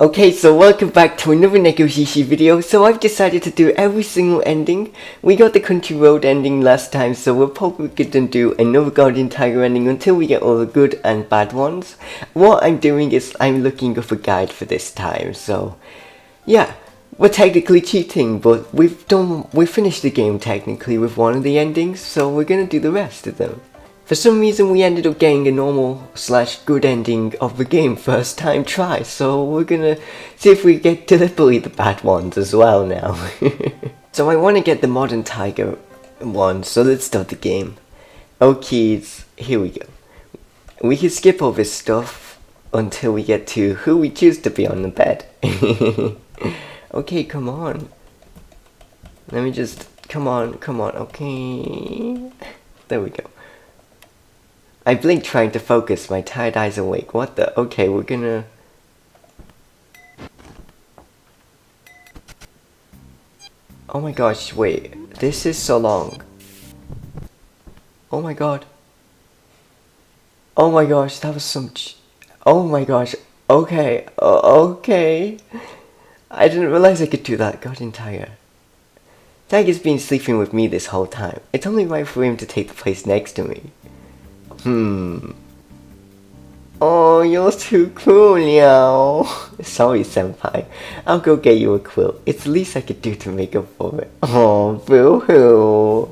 Okay, so welcome back to another Nekojishi video. So I've decided to do every single ending. We got the country road ending last time, so we're probably gonna do another guardian tiger ending until we get all the good and bad ones. What I'm doing is I'm looking up a guide for this time, so yeah. We're technically cheating, but we finished the game technically with one of the endings, so we're gonna do the rest of them. For some reason we ended up getting a normal/good ending of the game first time try, so we're gonna see if we get deliberately the bad ones as well now. So I want to get the modern tiger one, so let's start the game. Okay, here we go. We can skip all this stuff until we get to who we choose to be on the bed. Okay, come on. Let me just, come on, okay. There we go. I blinked trying to focus, my tired eyes awake. What the? Okay, we're gonna... Oh my gosh, wait. This is so long. Oh my god. Oh my gosh, that was some... Oh my gosh. Okay, okay. I didn't realize I could do that. Guardian Tiger. Tiger's been sleeping with me this whole time. It's only right for him to take the place next to me. Oh, you're too cool, Liao. Sorry, senpai. I'll go get you a quilt. It's the least I could do to make up for it. Oh, boo-hoo.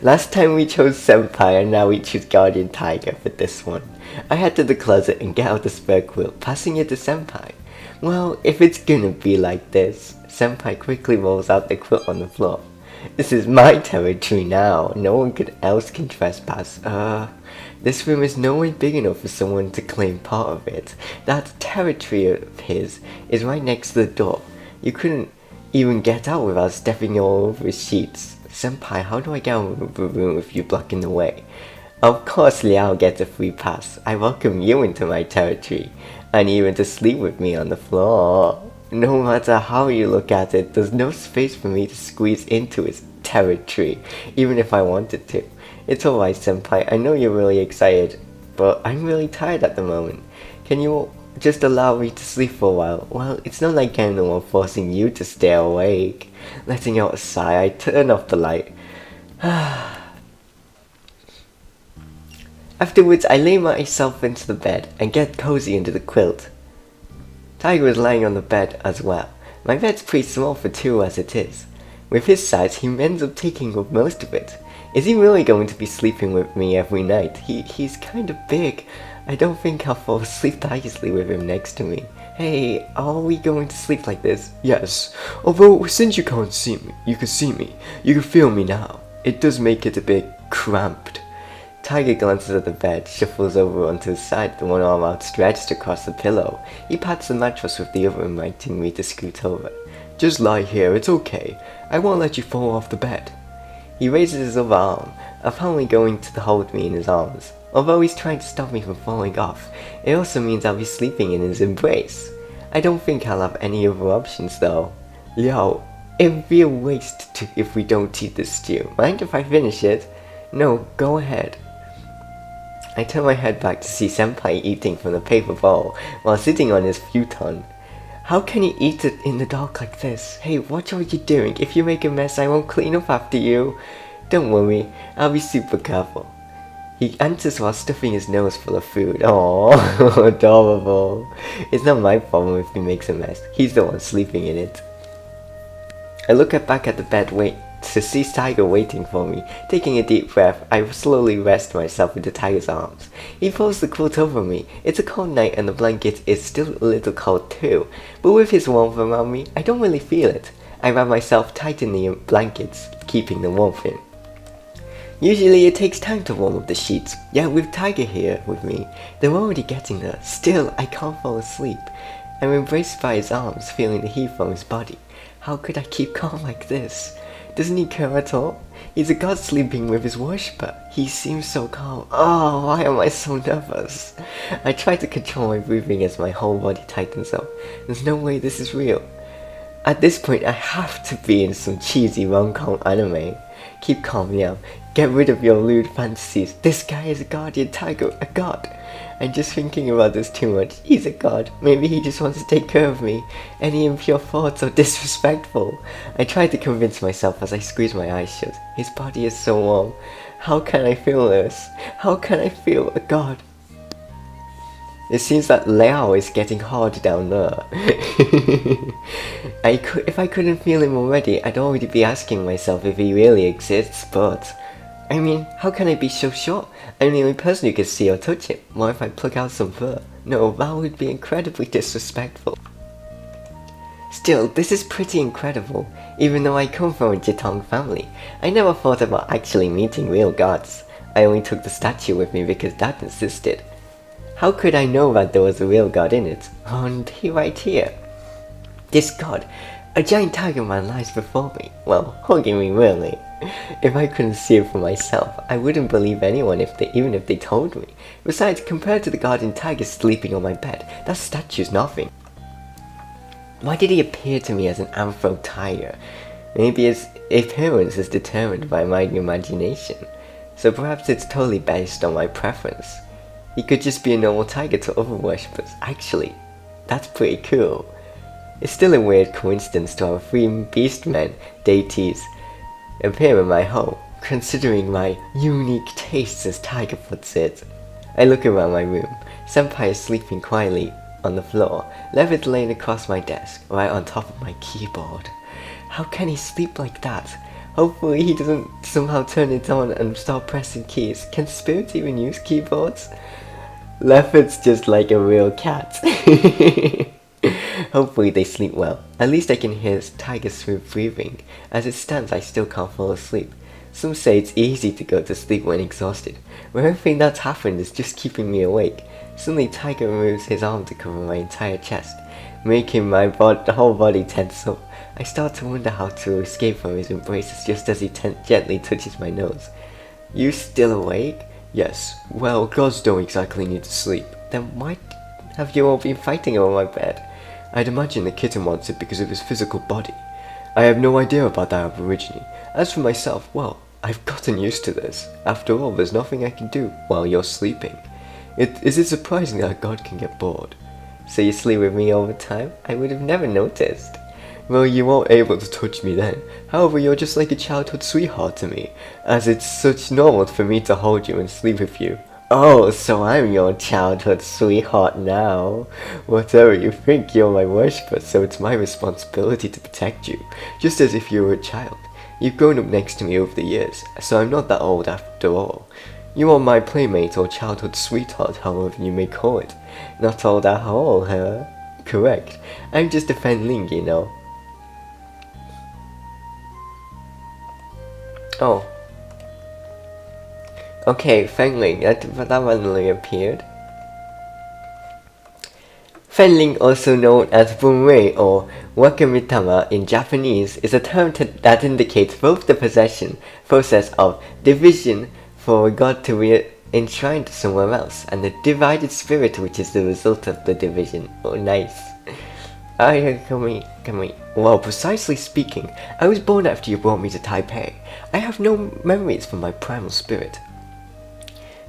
Last time we chose senpai, and now we choose guardian tiger for this one. I head to the closet and get out the spare quilt, passing it to senpai. Well, if it's gonna be like this, senpai quickly rolls out the quilt on the floor. This is my territory now. No one else can trespass. This room is nowhere big enough for someone to claim part of it. That territory of his is right next to the door. You couldn't even get out without stepping all over his sheets. Senpai, how do I get out of the room if you're blocking the way? Of course Liao gets a free pass. I welcome you into my territory, and even to sleep with me on the floor. No matter how you look at it, there's no space for me to squeeze into his territory, even if I wanted to. It's alright, senpai, I know you're really excited, but I'm really tired at the moment. Can you just allow me to sleep for a while? Well, it's not like I'm the one forcing you to stay awake. Letting out a sigh, I turn off the light. Afterwards, I lay myself into the bed and get cozy into the quilt. Tiger is lying on the bed as well. My bed's pretty small for two as it is. With his size, he ends up taking up most of it. Is he really going to be sleeping with me every night? He's kind of big. I don't think I'll fall asleep that easily with him next to me. Hey, are we going to sleep like this? Yes, although since you can't see me, you can see me. You can feel me now. It does make it a bit cramped. Tiger glances at the bed, shuffles over onto his side, the one arm outstretched across the pillow. He pats the mattress with the other, inviting me to scoot over. Just lie here, it's okay. I won't let you fall off the bed. He raises his other arm, apparently going to hold me in his arms. Although he's trying to stop me from falling off, it also means I'll be sleeping in his embrace. I don't think I'll have any other options though. Liao, it'd be a waste if we don't eat this stew. Mind if I finish it? No, go ahead. I turn my head back to see senpai eating from the paper bowl while sitting on his futon. How can you eat it in the dark like this? Hey, what are you doing? If you make a mess, I won't clean up after you. Don't worry, I'll be super careful. He answers while stuffing his nose full of food. Aww, adorable. It's not my problem if he makes a mess. He's the one sleeping in it. I look back at the bed to see Tiger waiting for me. Taking a deep breath, I slowly rest myself into Tiger's arms. He pulls the quilt over me. It's a cold night and the blanket is still a little cold too, but with his warmth around me, I don't really feel it. I wrap myself tight in the blankets, keeping the warmth in. Usually it takes time to warm up the sheets, yet with Tiger here with me, they're already getting there. Still, I can't fall asleep. I'm embraced by his arms, feeling the heat from his body. How could I keep calm like this? Doesn't he care at all? He's a god sleeping with his worshipper. He seems so calm. Oh, why am I so nervous? I try to control my breathing as my whole body tightens up. There's no way this is real. At this point, I have to be in some cheesy rom-com anime. Keep calm, Liam. Get rid of your lewd fantasies. This guy is a guardian tiger, a god. I'm just thinking about this too much. He's a god. Maybe he just wants to take care of me. Any impure thoughts are disrespectful. I tried to convince myself as I squeezed my eyes shut. His body is so warm. How can I feel this? How can I feel a god? It seems that Liao is getting hard down there. If I couldn't feel him already, I'd already be asking myself if he really exists, but... I mean, how can I be so sure? I'm the only person who can see or touch him. What if I pluck out some fur? No, that would be incredibly disrespectful. Still, this is pretty incredible. Even though I come from a Jitong family, I never thought about actually meeting real gods. I only took the statue with me because Dad insisted. How could I know that there was a real god in it? And right here. This god, a giant tiger man lies before me. Well, hugging me really. If I couldn't see it for myself, I wouldn't believe anyone even if they told me. Besides, compared to the guardian tiger sleeping on my bed, that statue's nothing. Why did he appear to me as an anthro tiger? Maybe his appearance is determined by my imagination. So perhaps it's totally based on my preference. He could just be a normal tiger to other worshippers. Actually, that's pretty cool. It's still a weird coincidence to have 3 beastmen, deities, appear in my home, considering my unique tastes as Tiger puts it. I look around my room. Senpai is sleeping quietly on the floor, Levitt laying across my desk, right on top of my keyboard. How can he sleep like that? Hopefully he doesn't somehow turn it on and start pressing keys. Can spirits even use keyboards? Levitt's just like a real cat. Hopefully they sleep well. At least I can hear Tiger's smooth breathing. As it stands, I still can't fall asleep. Some say it's easy to go to sleep when exhausted, but everything that's happened is just keeping me awake. Suddenly Tiger removes his arm to cover my entire chest, making my whole body tense up. I start to wonder how to escape from his embraces just as he gently touches my nose. You still awake? Yes. Well, gods don't exactly need to sleep. Then why have you all been fighting over my bed? I'd imagine the kitten wants it because of his physical body. I have no idea about that originally. As for myself, well, I've gotten used to this. After all, there's nothing I can do while you're sleeping. Is it surprising that a god can get bored? So you sleep with me all the time? I would have never noticed. Well, you weren't able to touch me then. However, you're just like a childhood sweetheart to me, as it's such normal for me to hold you and sleep with you. Oh, so I'm your childhood sweetheart now. Whatever you think, you're my worshipper, so it's my responsibility to protect you, just as if you were a child. You've grown up next to me over the years, so I'm not that old after all. You are my playmate or childhood sweetheart, however you may call it. Not old at all, huh? Correct. I'm just a fanling, you know. Oh. Okay, Fengling, that randomly appeared. Fengling, also known as Bunrei or Wakamitama in Japanese, is a term that indicates both the possession process of division for a god to be enshrined somewhere else, and the divided spirit which is the result of the division. Oh, nice. Come here. Well, precisely speaking, I was born after you brought me to Taipei. I have no memories from my primal spirit.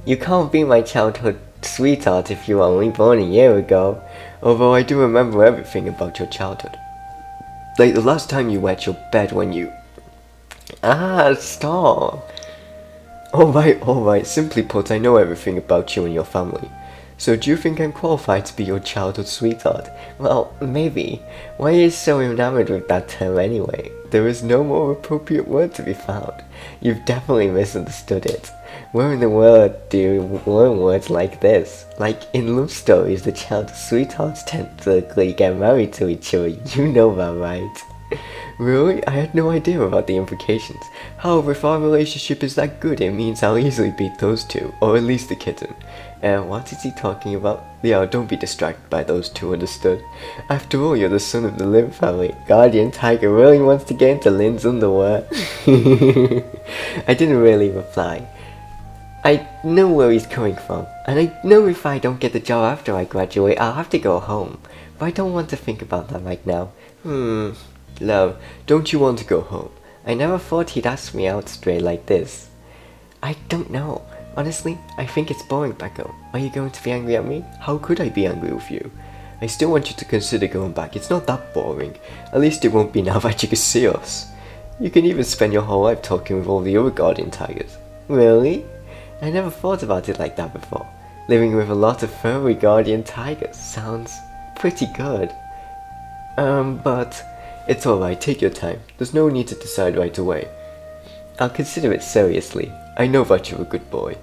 You can't be my childhood sweetheart if you were only born a year ago. Although I do remember everything about your childhood. Like the last time you wet your bed when you... Stop. Alright, simply put, I know everything about you and your family. So do you think I'm qualified to be your childhood sweetheart? Well, maybe. Why are you so enamored with that term anyway? There is no more appropriate word to be found. You've definitely misunderstood it. Where in the world do you learn words like this? Like in love stories, the childhood sweethearts tend to get married to each other. You know that, right? Really? I had no idea about the implications. However, if our relationship is that good, it means I'll easily beat those two, or at least the kitten. What is he talking about? Yeah, don't be distracted by those two, understood? After all, you're the son of the Lin family. Guardian Tiger really wants to get into Lin's underwear. I didn't really reply. I know where he's coming from, and I know if I don't get the job after I graduate, I'll have to go home. But I don't want to think about that right now. Love, don't you want to go home? I never thought he'd ask me out straight like this. I don't know. Honestly, I think it's boring back home. Are you going to be angry at me? How could I be angry with you? I still want you to consider going back. It's not that boring. At least it won't be now that you can see us. You can even spend your whole life talking with all the other guardian tigers. Really? I never thought about it like that before. Living with a lot of furry guardian tigers sounds pretty good. But it's alright, take your time. There's no need to decide right away. I'll consider it seriously. I know that you're a good boy.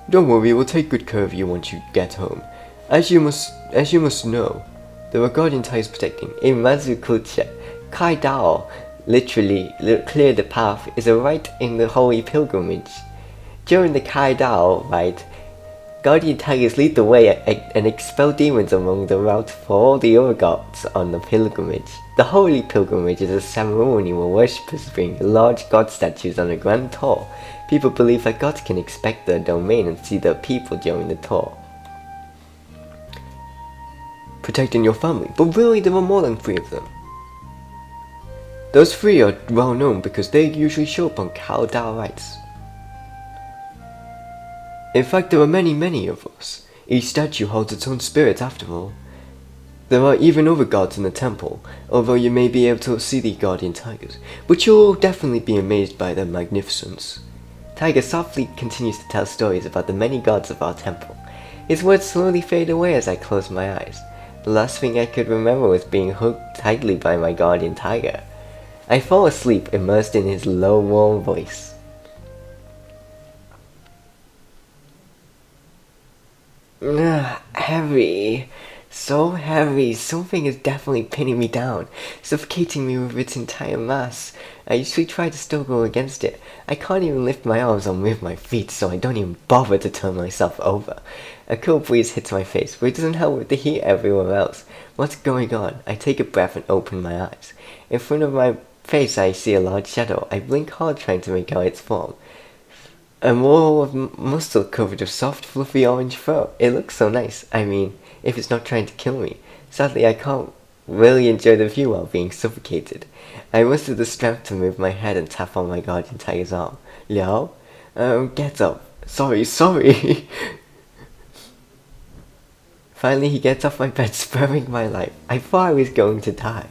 Don't worry, we'll take good care of you once you get home. As you must know, there are guardian tigers protecting. In Mazu culture, Kai Dao, literally clear the path, is a rite in the holy pilgrimage. During the Kai Dao rite, guardian tigers lead the way and expel demons along the route for all the other gods on the pilgrimage. The holy pilgrimage is a ceremony where worshippers bring large god statues on a grand tour. People believe that gods can inspect their domain and see their people during the tour. Protecting your family, but really there are more than 3 of them. Those 3 are well known because they usually show up on Kao Dao rites. In fact, there are many of us. Each statue holds its own spirit after all. There are even other gods in the temple, although you may be able to see the guardian tigers, but you'll definitely be amazed by their magnificence. Tiger softly continues to tell stories about the many gods of our temple. His words slowly fade away as I close my eyes. The last thing I could remember was being hugged tightly by my guardian tiger. I fall asleep, immersed in his low, warm voice. Heavy. So heavy. Something is definitely pinning me down, suffocating me with its entire mass. I usually try to still go against it. I can't even lift my arms or move my feet, so I don't even bother to turn myself over. A cool breeze hits my face, but it doesn't help with the heat everywhere else. What's going on? I take a breath and open my eyes. In front of my face I see a large shadow. I blink hard trying to make out its form. A wall of muscle covered with soft, fluffy orange fur. It looks so nice. I mean, if it's not trying to kill me. Sadly, I can't really enjoy the view while being suffocated. I muster the strength to move my head and tap on my guardian tiger's arm. Liao? Get up. Sorry. Finally, he gets off my bed, sparing my life. I thought I was going to die.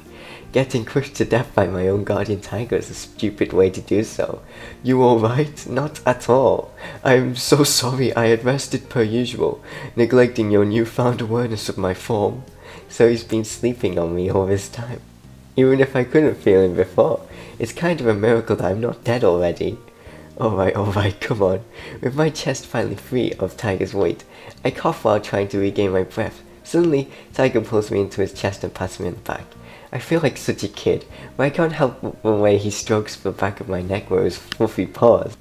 Getting crushed to death by my own guardian tiger is a stupid way to do so. You alright? Not at all. I'm so sorry. I had rested per usual, neglecting your newfound awareness of my form. So he's been sleeping on me all this time. Even if I couldn't feel him before, it's kind of a miracle that I'm not dead already. Alright, come on. With my chest finally free of Tiger's weight, I cough while trying to regain my breath. Suddenly, Tiger pulls me into his chest and pats me on the back. I feel like such a kid, but I can't help the way he strokes the back of my neck with his fluffy paws.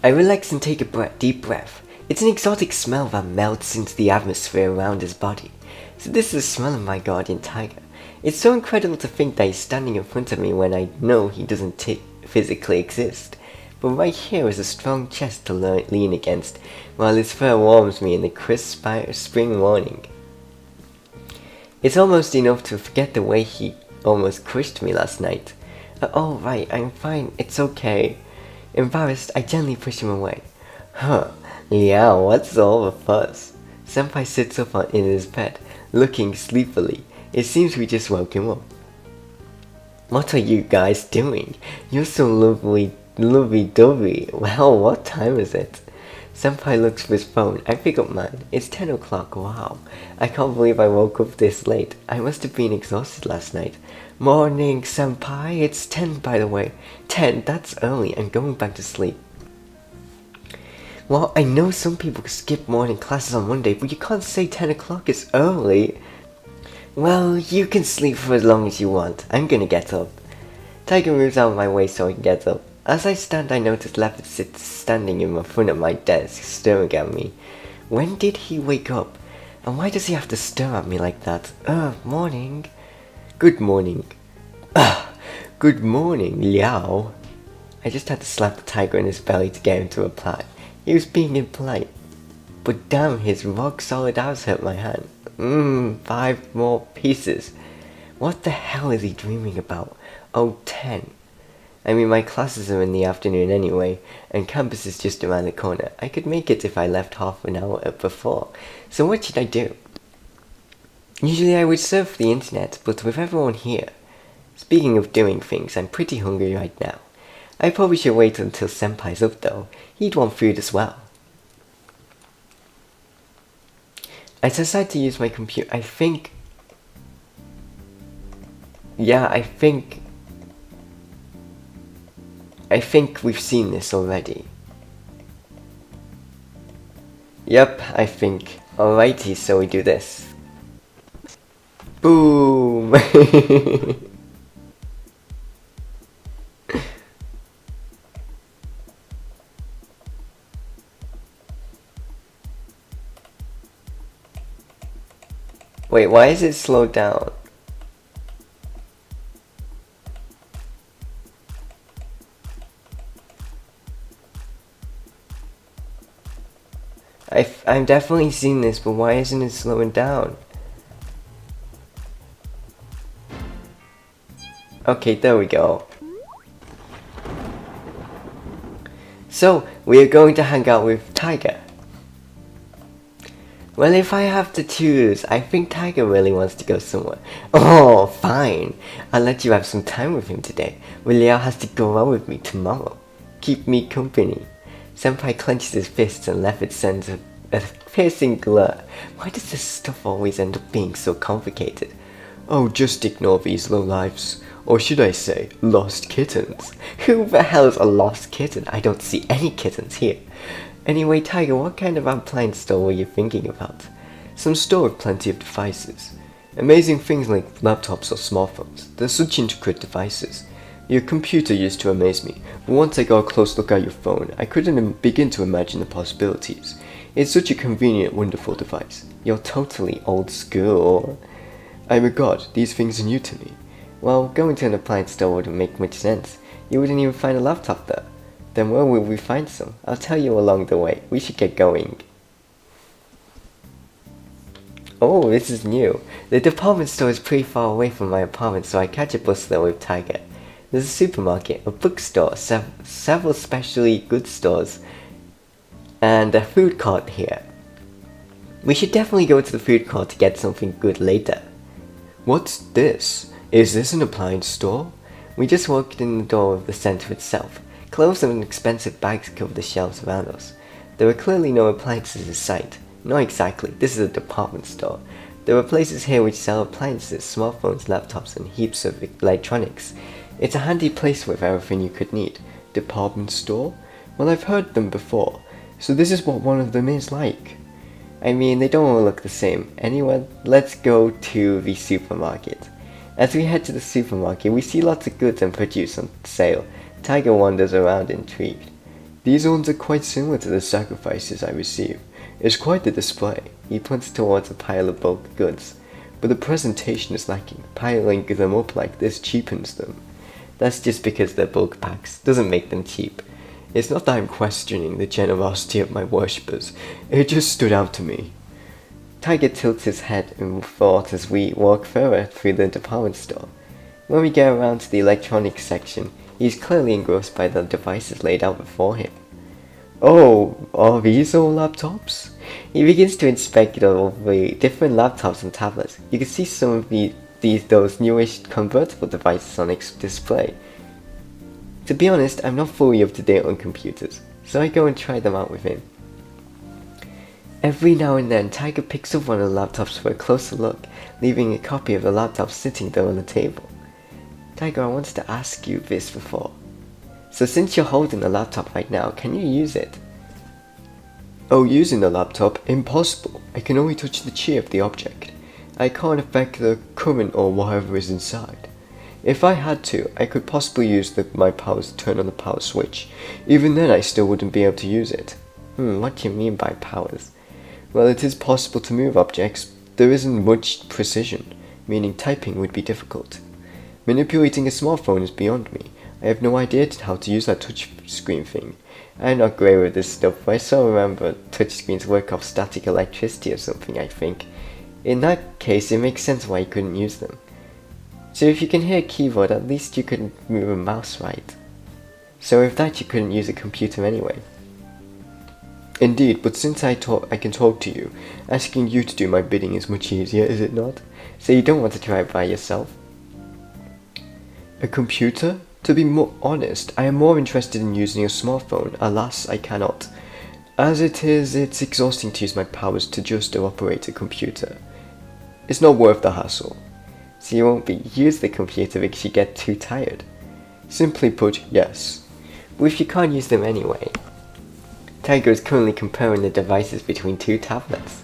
I relax and take a deep breath. It's an exotic smell that melts into the atmosphere around his body. So this is the smell of my guardian tiger. It's so incredible to think that he's standing in front of me when I know he doesn't physically exist. But right here is a strong chest to lean against, while his fur warms me in the crisp spring morning. It's almost enough to forget the way he almost crushed me last night. Oh right, I'm fine, it's okay. Embarrassed, I gently push him away. Liao, what's all the fuss? Senpai sits up in his bed, looking sleepily. It seems we just woke him up. What are you guys doing? You're so lovey-dovey. Well, what time is it? Senpai looks for his phone. I pick up mine. It's 10 o'clock. Wow. I can't believe I woke up this late. I must have been exhausted last night. Morning, Senpai. It's 10, by the way. 10? That's early. I'm going back to sleep. Well, I know some people skip morning classes on Monday, but you can't say 10 o'clock is early. Well, you can sleep for as long as you want. I'm gonna get up. Tiger moves out of my way so I can get up. As I stand, I notice Leopard sits standing in front of my desk, staring at me. When did he wake up? And why does he have to stare at me like that? Morning. Good morning. Good morning, Liao. I just had to slap the tiger in his belly to get him to reply. He was being impolite. But damn, his rock-solid abs hurt my hand. 5 more pieces. What the hell is he dreaming about? Oh, 10. I mean, my classes are in the afternoon anyway, and campus is just around the corner. I could make it if I left half an hour before. So what should I do? Usually I would surf the internet, but with everyone here. Speaking of doing things, I'm pretty hungry right now. I probably should wait until Senpai's up though. He'd want food as well. I decided to use my computer. I think we've seen this already. Yep, I think. Alrighty, so we do this. Boom! Wait, why is it slowed down? I'm definitely seeing this, but why isn't it slowing down? Okay, there we go. So, we are going to hang out with Tiger. Well, if I have to choose, I think Tiger really wants to go somewhere. Oh, fine. I'll let you have some time with him today. Liao has to go out with me tomorrow. Keep me company. Senpai clenches his fists and left it sends a piercing glare. Why does this stuff always end up being so complicated? Oh, just ignore these lowlifes. Or should I say, lost kittens. Who the hell is a lost kitten? I don't see any kittens here. Anyway, Tiger, what kind of appliance store were you thinking about? Some store with plenty of devices. Amazing things like laptops or smartphones. They're such intricate devices. Your computer used to amaze me, but once I got a close look at your phone, I couldn't begin to imagine the possibilities. It's such a convenient, wonderful device. You're totally old school. I'm a god, these things are new to me. Well, going to an appliance store wouldn't make much sense. You wouldn't even find a laptop there. Then where will we find some? I'll tell you along the way. We should get going. Oh, this is new. The department store is pretty far away from my apartment, so I catch a bus there with Tiger. There's a supermarket, a bookstore, several specially goods stores, and a food court here. We should definitely go to the food court to get something good later. What's this? Is this an appliance store? We just walked in the door of the center itself. Clothes and expensive bags cover the shelves around us. There are clearly no appliances in sight. Not exactly, this is a department store. There are places here which sell appliances, smartphones, laptops, and heaps of electronics. It's a handy place with everything you could need. Department store? Well, I've heard them before, so this is what one of them is like. I mean, they don't all look the same. Anyway, let's go to the supermarket. As we head to the supermarket, we see lots of goods and produce on sale. Tiger wanders around intrigued. These ones are quite similar to the sacrifices I receive. It's quite the display. He points towards a pile of bulk goods. But the presentation is lacking. Piling them up like this cheapens them. That's just because they're bulk packs. Doesn't make them cheap. It's not that I'm questioning the generosity of my worshippers. It just stood out to me. Tiger tilts his head in thought as we walk further through the department store. When we get around to the electronics section, he's clearly engrossed by the devices laid out before him. Oh, are these all laptops? He begins to inspect all the different laptops and tablets. You can see some of those newish convertible devices on display. To be honest, I'm not fully up to date on computers, so I go and try them out with him. Every now and then, Tiger picks up one of the laptops for a closer look, leaving a copy of the laptop sitting there on the table. Tiger, I wanted to ask you this before. So since you're holding the laptop right now, can you use it? Oh, using the laptop? Impossible. I can only touch the chi of the object. I can't affect the current or whatever is inside. If I had to, I could possibly use my powers to turn on the power switch. Even then I still wouldn't be able to use it. What do you mean by powers? Well, it is possible to move objects. There isn't much precision, meaning typing would be difficult. Manipulating a smartphone is beyond me. I have no idea how to use that touch screen thing. I'm not great with this stuff, but I still remember touchscreens work off static electricity or something, I think. In that case, it makes sense why you couldn't use them. So if you can hear a keyboard, at least you could move a mouse, right? So with that you couldn't use a computer anyway. Indeed, but since I can talk to you, asking you to do my bidding is much easier, is it not? So you don't want to try it by yourself? A computer? To be more honest, I am more interested in using a smartphone. Alas, I cannot. As it is, it's exhausting to use my powers to just operate a computer. It's not worth the hassle. So you won't use the computer because you get too tired. Simply put, yes. But if you can't use them anyway. Tiger is currently comparing the devices between two tablets.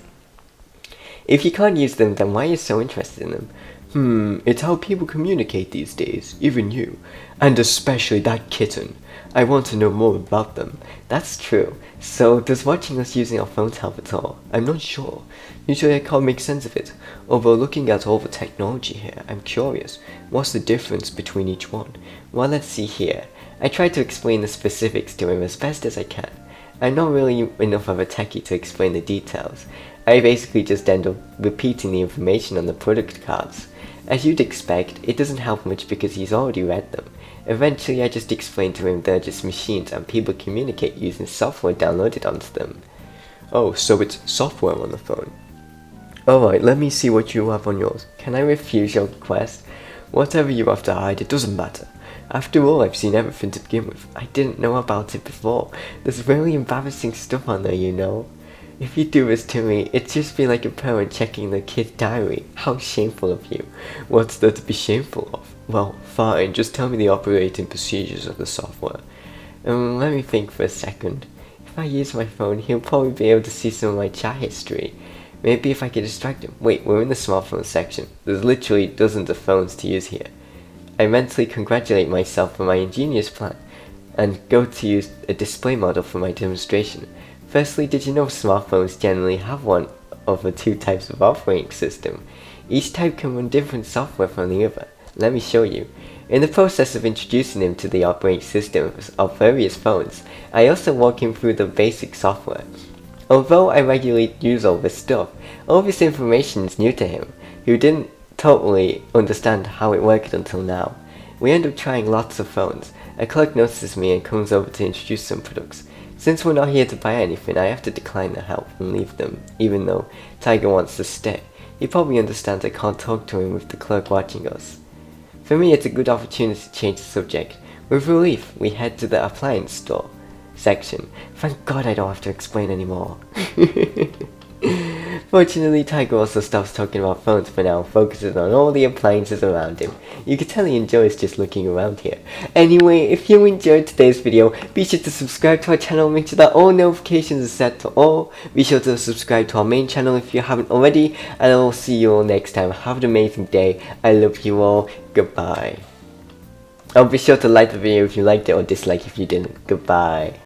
If you can't use them, then why are you so interested in them? It's how people communicate these days, even you. And especially that kitten. I want to know more about them. That's true. So, does watching us using our phones help at all? I'm not sure. Usually I can't make sense of it. Although looking at all the technology here, I'm curious. What's the difference between each one? Well, let's see here. I try to explain the specifics to him as best as I can. I'm not really enough of a techie to explain the details. I basically just end up repeating the information on the product cards. As you'd expect, it doesn't help much because he's already read them. Eventually I just explain to him they're just machines and people communicate using software downloaded onto them. Oh, so it's software on the phone. Alright, let me see what you have on yours. Can I refuse your request? Whatever you have to hide, it doesn't matter. After all, I've seen everything to begin with. I didn't know about it before. There's really embarrassing stuff on there, you know. If you do this to me, it'd just be like a parent checking their kid's diary. How shameful of you. What's there to be shameful of? Well, fine, just tell me the operating procedures of the software. Let me think for a second. If I use my phone, he'll probably be able to see some of my chat history. Maybe if I could distract him. Wait, we're in the smartphone section. There's literally dozens of phones to use here. I mentally congratulate myself for my ingenious plan, and go to use a display model for my demonstration. Firstly, did you know smartphones generally have one of the two types of operating system? Each type can run different software from the other. Let me show you. In the process of introducing him to the operating systems of various phones, I also walk him through the basic software. Although I regularly use all this stuff, all this information is new to him, who didn't totally understand how it worked until now. We end up trying lots of phones. A clerk notices me and comes over to introduce some products. Since we're not here to buy anything, I have to decline the help and leave them, even though Tiger wants to stay. He probably understands I can't talk to him with the clerk watching us. For me, it's a good opportunity to change the subject. With relief, we head to the appliance store section. Thank God I don't have to explain anymore. Fortunately, Tiger also stops talking about phones for now and focuses on all the appliances around him. You can tell he enjoys just looking around here. Anyway, if you enjoyed today's video, be sure to subscribe to our channel, make sure that all notifications are set to all. Be sure to subscribe to our main channel if you haven't already, and I will see you all next time. Have an amazing day. I love you all. Goodbye. Oh, be sure to like the video if you liked it or dislike if you didn't. Goodbye.